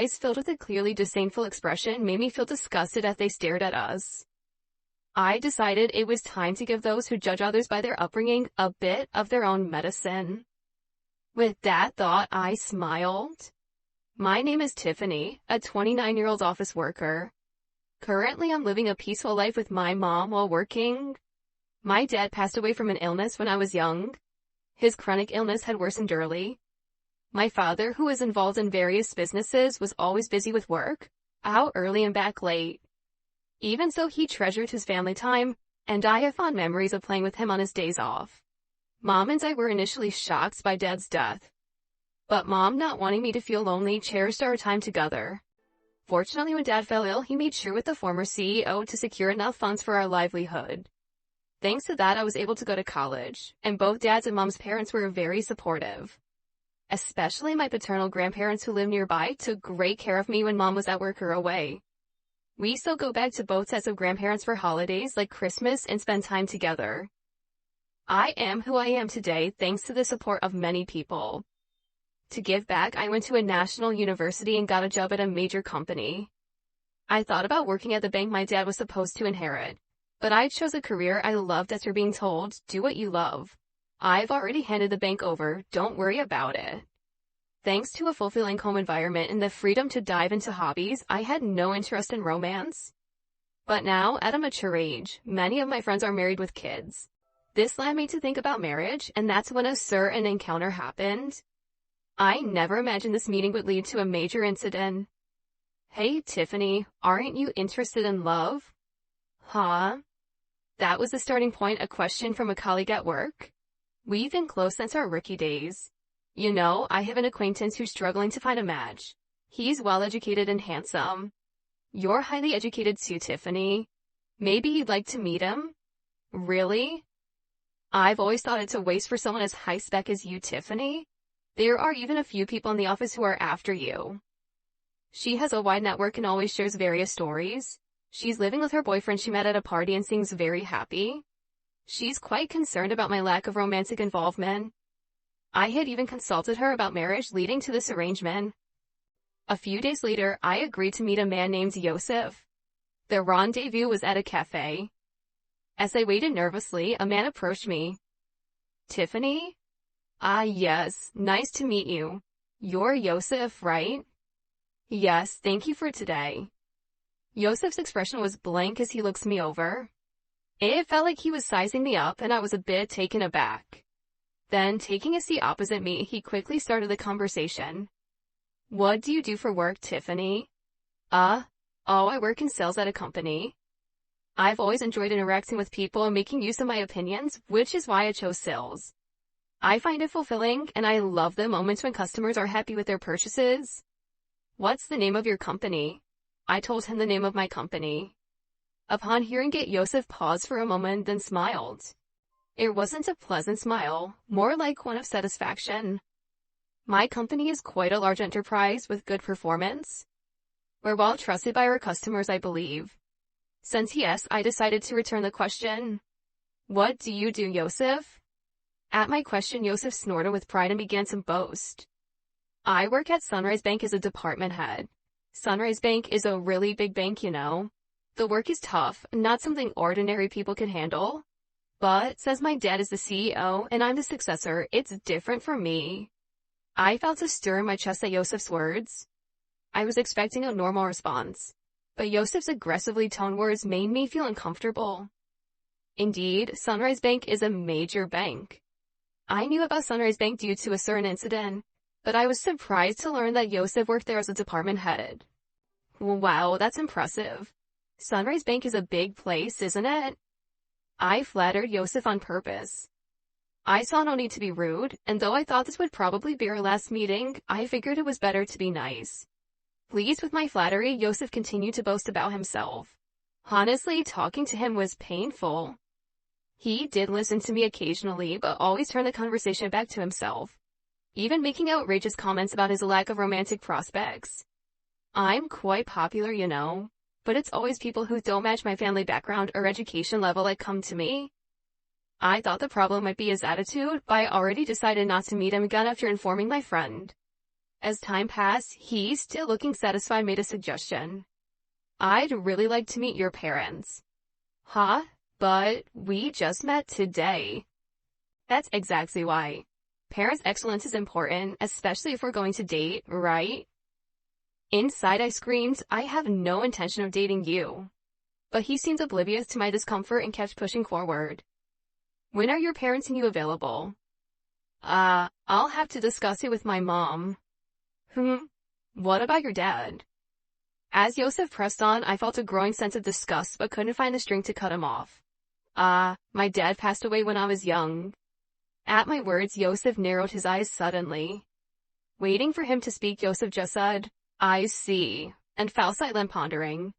eyes filled with a clearly disdainful expression made me feel disgusted as they stared at us. I decided it was time to give those who judge others by their upbringing a bit of their own medicine. With that thought, I smiled. My name is Tiffany, a 29-year-old office worker. Currently, I'm living a peaceful life with my mom while working. My dad passed away from an illness when I was young. His chronic illness had worsened early. My father, who was involved in various businesses, was always busy with work, out early and back late. Even so, he treasured his family time, and I have fond memories of playing with him on his days off. Mom and I were initially shocked by Dad's death. But Mom, not wanting me to feel lonely, cherished our time together. Fortunately, when Dad fell ill, he made sure with the former CEO to secure enough funds for our livelihood. Thanks to that, I was able to go to college, and both Dad's and Mom's parents were very supportive. Especially my paternal grandparents who lived nearby took great care of me when Mom was at work or away. We still go back to both sets of grandparents for holidays like Christmas and spend time together. I am who I am today thanks to the support of many people. To give back, I went to a national university and got a job at a major company. I thought about working at the bank my dad was supposed to inherit, but I chose a career I loved after being told, do what you love. I've already handed the bank over, don't worry about it. Thanks to a fulfilling home environment and the freedom to dive into hobbies, I had no interest in romance. But now, at a mature age, many of my friends are married with kids. This led me to think about marriage, and that's when a certain encounter happened. I never imagined this meeting would lead to a major incident. Hey, Tiffany, aren't you interested in love? Huh? That was the starting point, a question from a colleague at work. We've been close since our rookie days. You know, I have an acquaintance who's struggling to find a match. He's well-educated and handsome. You're highly educated too, Tiffany. Maybe you'd like to meet him? Really? I've always thought it's a waste for someone as high-spec as you, Tiffany. There are even a few people in the office who are after you. She has a wide network and always shares various stories. She's living with her boyfriend she met at a party and seems very happy. She's quite concerned about my lack of romantic involvement. I had even consulted her about marriage leading to this arrangement. A few days later, I agreed to meet a man named Yosef. The rendezvous was at a cafe. As I waited nervously, a man approached me. Tiffany? Ah, yes, nice to meet you. You're Yosef, right? Yes, thank you for today. Yosef's expression was blank as he looked me over. It felt like he was sizing me up, and I was a bit taken aback. Then, taking a seat opposite me, he quickly started the conversation. What do you do for work, Tiffany? Oh, I work in sales at a company. I've always enjoyed interacting with people and making use of my opinions, which is why I chose sales. I find it fulfilling, and I love the moments when customers are happy with their purchases. What's the name of your company? I told him the name of my company. Upon hearing it, Yosef paused for a moment, then smiled. It wasn't a pleasant smile, more like one of satisfaction. My company is quite a large enterprise with good performance. We're well trusted by our customers, I believe. Since he asked, I decided to return the question. What do you do, Yosef? At my question, Yosef snorted with pride and began to boast. I work at Sunrise Bank as a department head. Sunrise Bank is a really big bank, you know. The work is tough, not something ordinary people can handle. But, says my dad is the CEO and I'm the successor, it's different for me. I felt a stir in my chest at Yosef's words. I was expecting a normal response, but Yosef's aggressively toned words made me feel uncomfortable. Indeed, Sunrise Bank is a major bank. I knew about Sunrise Bank due to a certain incident, but I was surprised to learn that Yosef worked there as a department head. Wow, that's impressive. Sunrise Bank is a big place, isn't it? I flattered Yosef on purpose. I saw no need to be rude, and though I thought this would probably be our last meeting, I figured it was better to be nice. Pleased with my flattery, Yosef continued to boast about himself. Honestly, talking to him was painful. He did listen to me occasionally, but always turned the conversation back to himself, even making outrageous comments about his lack of romantic prospects. I'm quite popular, you know, but it's always people who don't match my family background or education level that come to me. I thought the problem might be his attitude, but I already decided not to meet him again after informing my friend. As time passed, he, still looking satisfied, made a suggestion. I'd really like to meet your parents. Huh? But we just met today. That's exactly why. Parents' excellence is important, especially if we're going to date, right? Inside I screamed, I have no intention of dating you. But he seemed oblivious to my discomfort and kept pushing forward. When are your parents and you available? I'll have to discuss it with my mom. What about your dad? As Yosef pressed on, I felt a growing sense of disgust but couldn't find the strength to cut him off. My dad passed away when I was young. At my words, Yosef narrowed his eyes suddenly. Waiting for him to speak, Yosef just said, I see, and fell silent, pondering.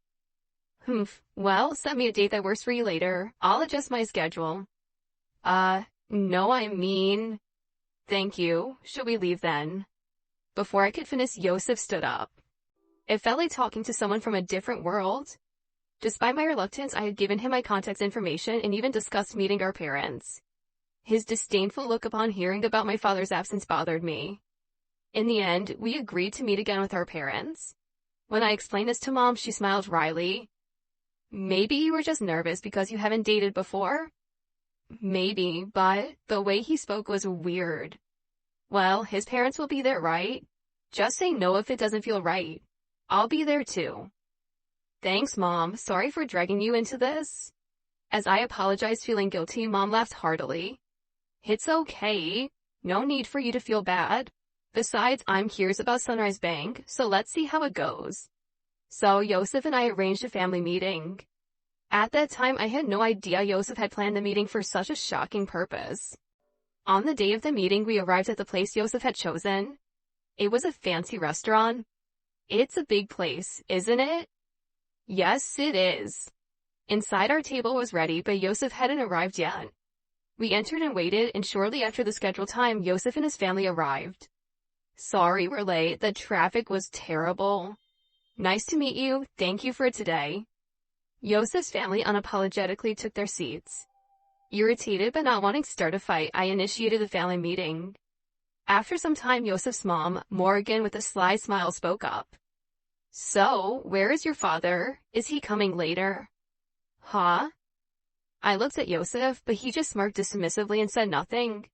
Well, set me a date that works for you later. I'll adjust my schedule. No, I mean... Thank you. Should we leave then? Before I could finish, Yosef stood up. It felt like talking to someone from a different world. Despite my reluctance, I had given him my contact information and even discussed meeting our parents. His disdainful look upon hearing about my father's absence bothered me. In the end, we agreed to meet again with our parents. When I explained this to Mom, she smiled wryly. Maybe you were just nervous because you haven't dated before? Maybe, but the way he spoke was weird. Well, his parents will be there, right? Just say no if it doesn't feel right. I'll be there too. Thanks, Mom. Sorry for dragging you into this. As I apologized, feeling guilty, Mom laughed heartily. It's okay. No need for you to feel bad. Besides, I'm curious about Sunrise Bank, so let's see how it goes. So Yosef and I arranged a family meeting. At that time, I had no idea Yosef had planned the meeting for such a shocking purpose. On the day of the meeting, we arrived at the place Yosef had chosen. It was a fancy restaurant. It's a big place, isn't it? Yes, it is. Inside, our table was ready, but Yosef hadn't arrived yet. We entered and waited, and shortly after the scheduled time, Yosef and his family arrived. Sorry we're late. The traffic was terrible. Nice to meet you. Thank you for today. Yosef's family unapologetically took their seats. Irritated but not wanting to start a fight, I initiated the family meeting. After some time, Yosef's mom, Morgan, with a sly smile, spoke up. So, where is your father? Is he coming later? Huh? I looked at Yosef, but he just smirked dismissively and said nothing.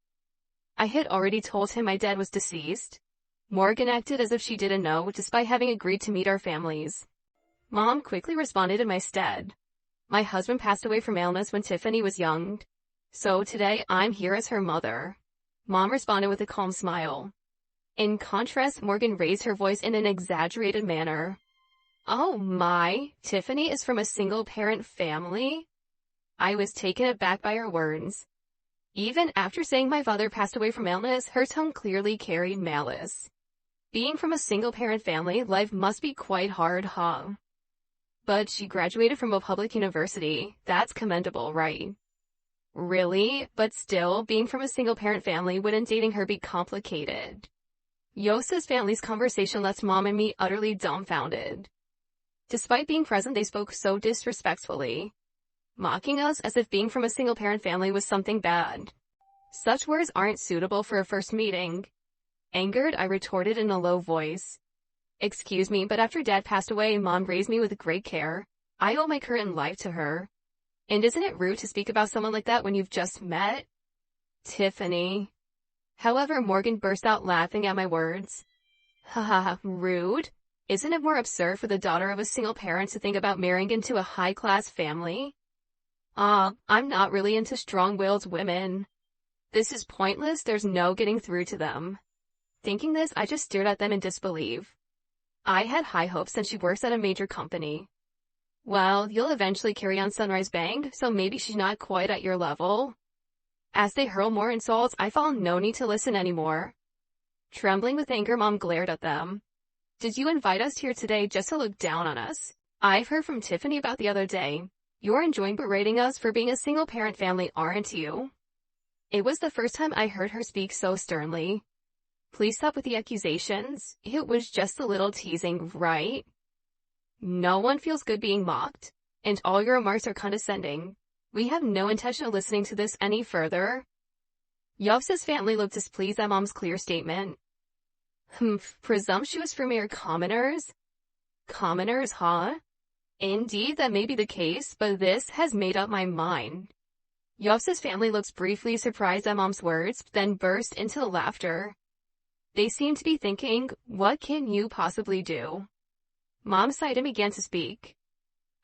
I had already told him my dad was deceased. Morgan acted as if she didn't know, despite having agreed to meet our families. Mom quickly responded in my stead. My husband passed away from illness when Tiffany was young. So today, I'm here as her mother. Mom responded with a calm smile. In contrast, Morgan raised her voice in an exaggerated manner. Oh my, Tiffany is from a single-parent family? I was taken aback by her words. Even after saying my father passed away from illness, her tone clearly carried malice. Being from a single-parent family, life must be quite hard, huh? But she graduated from a public university. That's commendable, right? Really? But still, being from a single-parent family, wouldn't dating her be complicated? Yosef's family's conversation left Mom and me utterly dumbfounded. Despite being present, they spoke so disrespectfully, mocking us as if being from a single-parent family was something bad. Such words aren't suitable for a first meeting. Angered, I retorted in a low voice. Excuse me, but after Dad passed away, Mom raised me with great care. I owe my current life to her. And isn't it rude to speak about someone like that when you've just met? Tiffany. However, Morgan burst out laughing at my words. Haha, rude? Isn't it more absurd for the daughter of a single parent to think about marrying into a high-class family? I'm not really into strong-willed women. This is pointless, there's no getting through to them. Thinking this, I just stared at them in disbelief. I had high hopes since she works at a major company. Well, you'll eventually carry on Sunrise Bank, so maybe she's not quite at your level. As they hurl more insults, I felt no need to listen anymore. Trembling with anger, Mom glared at them. Did you invite us here today just to look down on us? I've heard from Tiffany about the other day. You're enjoying berating us for being a single-parent family, aren't you? It was the first time I heard her speak so sternly. Please stop with the accusations. It was just a little teasing, right? No one feels good being mocked, and all your remarks are condescending. We have no intention of listening to this any further. Yosef's family looked displeased at Mom's clear statement. Presumptuous for mere commoners? Commoners, huh? Indeed, that may be the case, but this has made up my mind. Yosef's family looks briefly surprised at Mom's words, then burst into laughter. They seem to be thinking, what can you possibly do? Mom sighed and began to speak.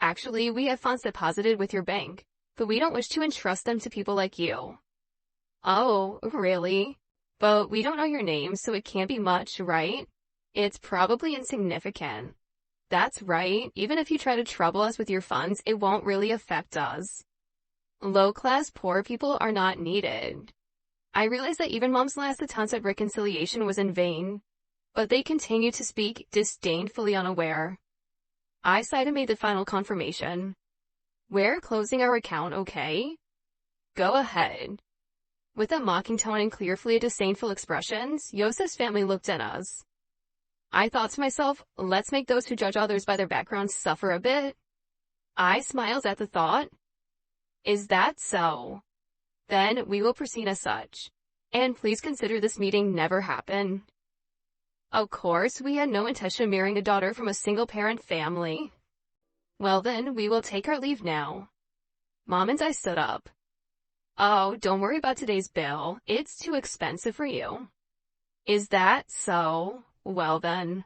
Actually, we have funds deposited with your bank, but we don't wish to entrust them to people like you. Oh, really? But we don't know your name, so it can't be much, right? It's probably insignificant. That's right, even if you try to trouble us with your funds, it won't really affect us. Low-class poor people are not needed. I realized that even Mom's last attempt at reconciliation was in vain, but they continued to speak disdainfully unaware. I sighed and made the final confirmation. We're closing our account, okay? Go ahead. With a mocking tone and clearly disdainful expressions, Yosef's family looked at us. I thought to myself, let's make those who judge others by their backgrounds suffer a bit. I smiled at the thought. Is that so? Then we will proceed as such. And please consider this meeting never happened. Of course, we had no intention of marrying a daughter from a single-parent family. Well then, we will take our leave now. Mom and I stood up. Oh, don't worry about today's bill. It's too expensive for you. Is that so? Well then.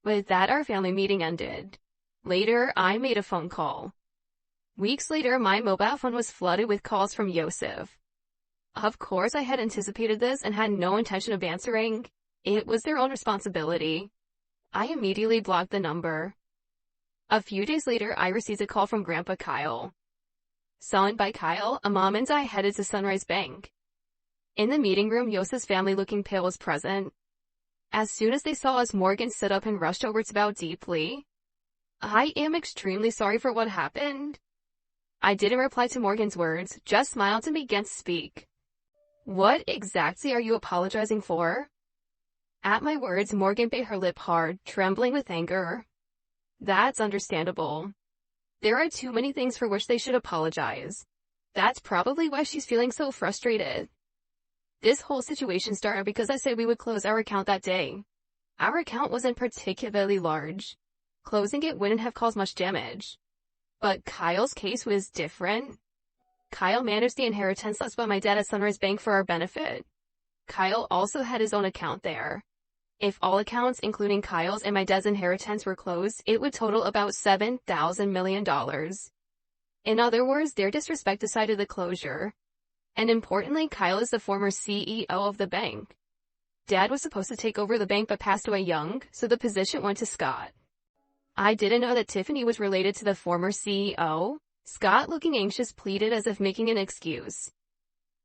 With that, our family meeting ended. Later, I made a phone call. Weeks later, my mobile phone was flooded with calls from Yosef. Of course, I had anticipated this and had no intention of answering. It was their own responsibility. I immediately blocked the number. A few days later, I received a call from Grandpa Kyle. Summoned by Kyle, Mom and I headed to Sunrise Bank. In the meeting room, Yosef's family, looking pale, was present. As soon as they saw us, Morgan stood up and rushed over to bow deeply. I am extremely sorry for what happened. I didn't reply to Morgan's words, just smiled and began to speak. What exactly are you apologizing for? At my words, Morgan bit her lip hard, trembling with anger. That's understandable. There are too many things for which they should apologize. That's probably why she's feeling so frustrated. This whole situation started because I said we would close our account that day. Our account wasn't particularly large. Closing it wouldn't have caused much damage. But Kyle's case was different. Kyle managed the inheritance left by my dad at Sunrise Bank for our benefit. Kyle also had his own account there. If all accounts, including Kyle's and my dad's inheritance, were closed, it would total about $7,000 million. In other words, their disrespect decided the closure. And importantly, Kyle is the former CEO of the bank. Dad was supposed to take over the bank but passed away young, so the position went to Scott. I didn't know that Tiffany was related to the former CEO. Scott, looking anxious, pleaded as if making an excuse.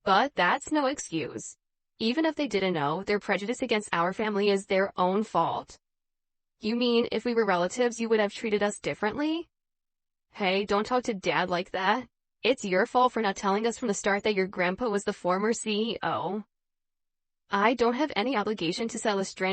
But that's no excuse. Even if they didn't know, their prejudice against our family is their own fault. You mean, if we were relatives, you would have treated us differently? Hey, don't talk to Dad like that. It's your fault for not telling us from the start that your grandpa was the former CEO. I don't have any obligation to sell a stranger